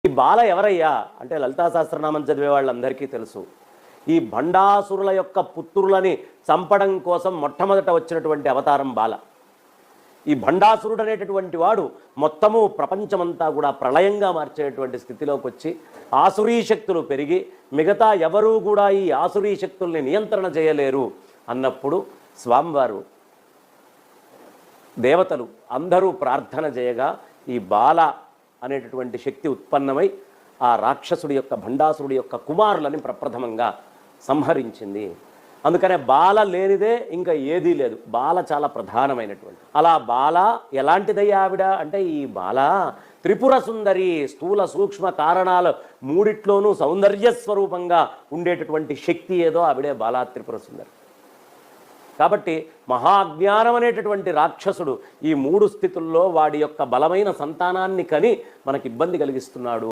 ఈ బాల ఎవరయ్యా అంటే లలితా సహస్రనామం చదివే వాళ్ళందరికీ తెలుసు. ఈ భండాసురుల యొక్క పుత్రులని చంపడం కోసం మొట్టమొదట వచ్చినటువంటి అవతారం బాల. ఈ భండాసురుడు అనేటటువంటి వాడు మొత్తము ప్రపంచమంతా కూడా ప్రళయంగా మార్చేటువంటి స్థితిలోకి వచ్చి ఆసురీ శక్తులు పెరిగి మిగతా ఎవరూ కూడా ఈ ఆసురీ శక్తుల్ని నియంత్రణ చేయలేరు అన్నప్పుడు స్వామివారు దేవతలు అందరూ ప్రార్థన చేయగా ఈ బాల అనేటటువంటి శక్తి ఉత్పన్నమై ఆ రాక్షసుడి యొక్క భండాసురుడి యొక్క కుమారులని ప్రప్రథమంగా సంహరించింది. అందుకనే బాల లేనిదే ఇంకా ఏదీ లేదు. బాల చాలా ప్రధానమైనటువంటి. అలా బాల ఎలాంటిదయ్యా ఆవిడ అంటే ఈ బాల త్రిపుర సుందరి, స్థూల సూక్ష్మ కారణాలు మూడిట్లోనూ సౌందర్య స్వరూపంగా ఉండేటటువంటి శక్తి ఏదో ఆవిడే బాలా త్రిపుర సుందరి. కాబట్టి మహాజ్ఞానం అనేటటువంటి రాక్షసుడు ఈ మూడు స్థితుల్లో వాడి యొక్క బలమైన సంతానాన్ని కని మనకి ఇబ్బంది కలిగిస్తున్నాడు.